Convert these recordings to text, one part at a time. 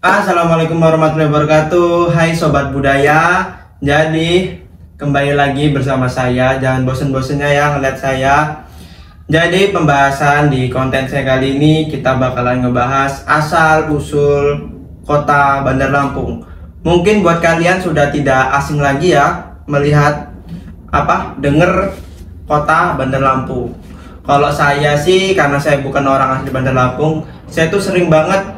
Assalamualaikum warahmatullahi wabarakatuh. Hai Sobat Budaya. Jadi kembali lagi bersama saya. Jangan bosen-bosennya ya ngeliat saya. Jadi pembahasan di konten saya kali ini kita bakalan ngebahas asal usul kota Bandar Lampung. Mungkin buat kalian sudah tidak asing lagi ya melihat denger kota Bandar Lampung. Kalau saya sih, karena saya bukan orang asli Bandar Lampung, saya tuh sering banget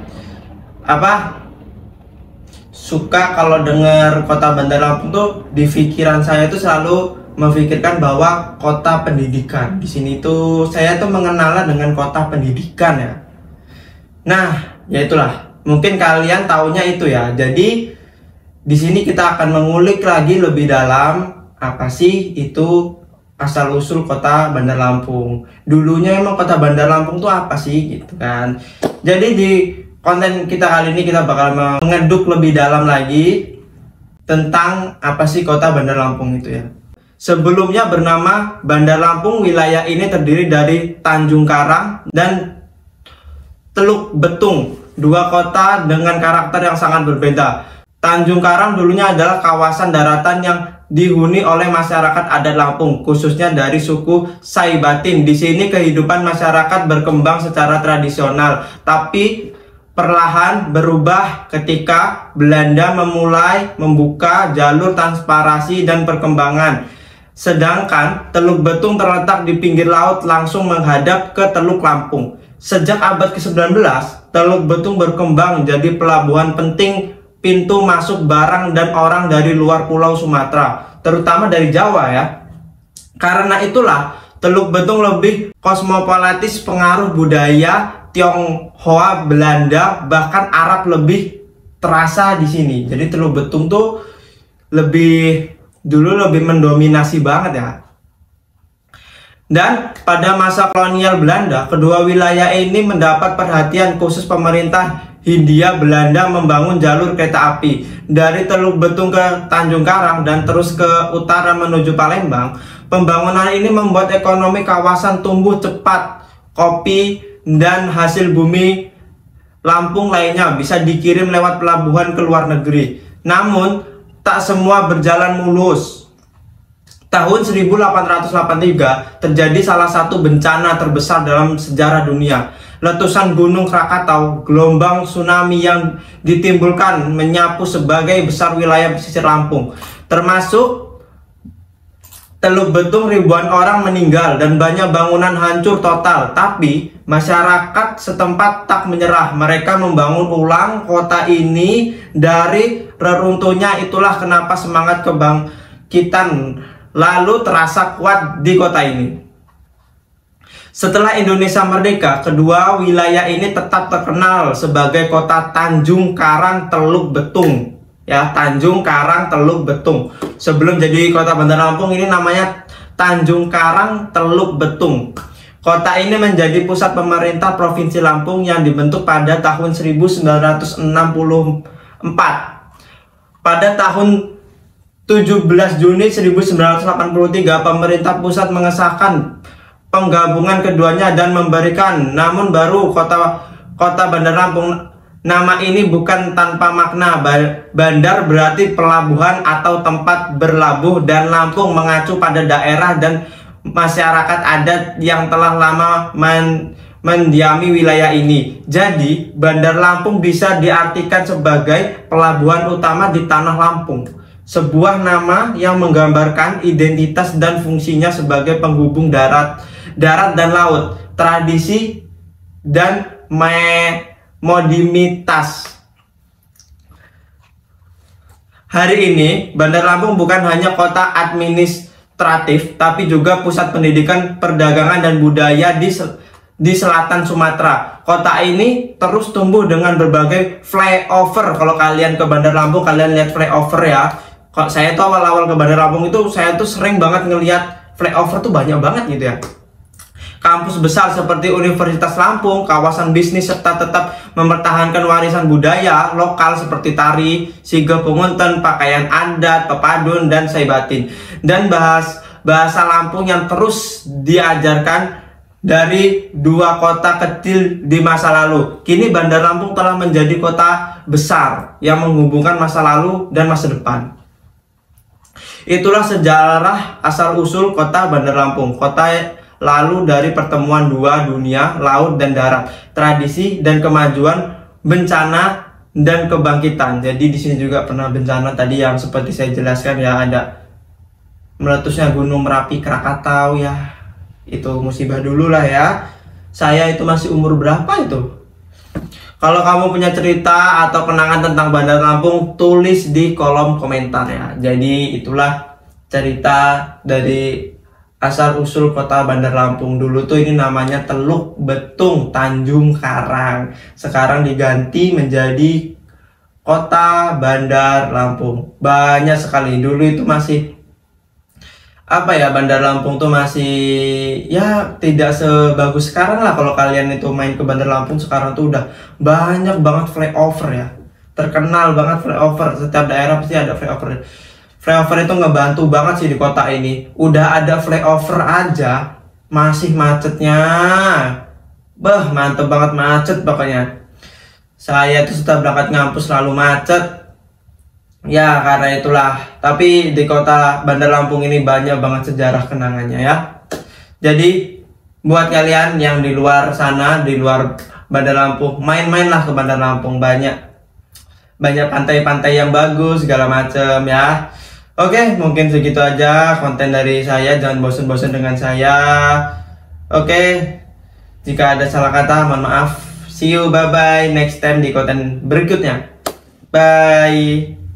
suka kalau dengar kota Bandar Lampung tuh di pikiran saya tuh selalu memikirkan bahwa kota pendidikan. Di sini tuh saya tuh mengenalnya dengan kota pendidikan ya. Nah, ya itulah. Mungkin kalian taunya itu ya. Jadi di sini kita akan mengulik lagi lebih dalam apa sih itu asal usul kota Bandar Lampung. Dulunya emang kota Bandar Lampung tuh apa sih gitu kan. Jadi di konten kita kali ini kita bakal mengeduk lebih dalam lagi tentang apa sih kota Bandar Lampung itu ya. Sebelumnya bernama Bandar Lampung, wilayah ini terdiri dari Tanjung Karang dan Teluk Betung, dua kota dengan karakter yang sangat berbeda. Tanjung Karang dulunya adalah kawasan daratan yang dihuni oleh masyarakat adat Lampung, khususnya dari suku Saibatin. Di sini kehidupan masyarakat berkembang secara tradisional, tapi perlahan berubah ketika Belanda memulai membuka jalur transparasi dan perkembangan. Sedangkan Teluk Betung terletak di pinggir laut langsung menghadap ke Teluk Lampung. Sejak abad ke-19, Teluk Betung berkembang menjadi pelabuhan penting, pintu masuk barang dan orang dari luar Pulau Sumatera, terutama dari Jawa ya. Karena itulah Teluk Betung lebih kosmopolitis, pengaruh budaya Tionghoa, Belanda, bahkan Arab lebih terasa di sini. Jadi Teluk Betung tuh dulu lebih mendominasi banget ya. Dan pada masa kolonial Belanda, kedua wilayah ini mendapat perhatian khusus pemerintah Hindia Belanda membangun jalur kereta api dari Teluk Betung ke Tanjung Karang dan terus ke utara menuju Palembang. Pembangunan ini membuat ekonomi kawasan tumbuh cepat. Kopi dan hasil bumi Lampung lainnya bisa dikirim lewat pelabuhan ke luar negeri. Namun, tak semua berjalan mulus. Tahun 1883 terjadi salah satu bencana terbesar dalam sejarah dunia. Letusan Gunung Krakatau, gelombang tsunami yang ditimbulkan menyapu sebagai besar wilayah pesisir Lampung. Termasuk Teluk Betung, ribuan orang meninggal dan banyak bangunan hancur total. Tapi masyarakat setempat tak menyerah. Mereka membangun ulang kota ini dari reruntuhnya. Itulah kenapa semangat kebangkitan lalu terasa kuat di kota ini. Setelah Indonesia merdeka, kedua wilayah ini tetap terkenal sebagai kota Tanjung Karang Teluk Betung. Ya, Tanjung Karang Teluk Betung. Sebelum jadi kota Bandar Lampung, ini namanya Tanjung Karang Teluk Betung. Kota ini menjadi pusat pemerintah Provinsi Lampung yang dibentuk pada tahun 1964. Pada tahun 17 Juni 1983, pemerintah pusat mengesahkan penggabungan keduanya dan memberikan namun baru kota Bandar Lampung. Nama ini bukan tanpa makna. Bandar berarti pelabuhan atau tempat berlabuh, dan Lampung mengacu pada daerah dan masyarakat adat yang telah lama mendiami wilayah ini. Jadi Bandar Lampung bisa diartikan sebagai pelabuhan utama di tanah Lampung. Sebuah nama yang menggambarkan identitas dan fungsinya sebagai penghubung darat dan laut, tradisi dan modernitas. Hari ini Bandar Lampung bukan hanya kota administratif, tapi juga pusat pendidikan, perdagangan dan budaya di selatan Sumatera. Kota ini terus tumbuh dengan berbagai flyover. Kalau kalian ke Bandar Lampung, kalian lihat flyover ya. Kalau saya tuh awal-awal ke Bandar Lampung itu, saya tuh sering banget ngelihat flyover tuh banyak banget gitu ya. Kampus besar seperti Universitas Lampung, kawasan bisnis, serta tetap mempertahankan warisan budaya lokal seperti tari, sige pungunten, pakaian adat, pepadun, dan saibatin. Dan bahasa Lampung yang terus diajarkan dari dua kota kecil di masa lalu. Kini Bandar Lampung telah menjadi kota besar yang menghubungkan masa lalu dan masa depan. Itulah sejarah asal-usul kota Bandar Lampung. Kota lalu dari pertemuan dua dunia, laut dan darat, tradisi dan kemajuan, bencana dan kebangkitan. Jadi di sini juga pernah bencana tadi yang seperti saya jelaskan ya, ada meletusnya Gunung Merapi Krakatau ya. Itu musibah dulu lah ya. Saya itu masih umur berapa itu? Kalau kamu punya cerita atau kenangan tentang Bandar Lampung, tulis di kolom komentar ya. Jadi itulah cerita dari asal-usul kota Bandar Lampung. Dulu tuh ini namanya Teluk Betung Tanjung Karang. Sekarang diganti menjadi kota Bandar Lampung. Banyak sekali. Dulu itu masih apa ya, Bandar Lampung tuh masih ya tidak sebagus sekarang lah. Kalau kalian itu main ke Bandar Lampung sekarang tuh udah banyak banget flyover ya. Terkenal banget flyover. Setiap daerah pasti ada flyover. Flyover itu ngebantu banget sih di kota ini. Udah ada flyover aja masih macetnya. Bah, mantep banget macet pokoknya. Saya tuh setiap berangkat ngampus selalu macet. Ya karena itulah. Tapi di kota Bandar Lampung ini banyak banget sejarah kenangannya ya. Jadi buat kalian yang di luar sana, di luar Bandar Lampung, main-mainlah ke Bandar Lampung. Banyak pantai-pantai yang bagus segala macem ya. Oke, mungkin segitu aja konten dari saya. Jangan bosan-bosan dengan saya. Oke, jika ada salah kata mohon maaf. See you, bye-bye. Next time di konten berikutnya. Bye.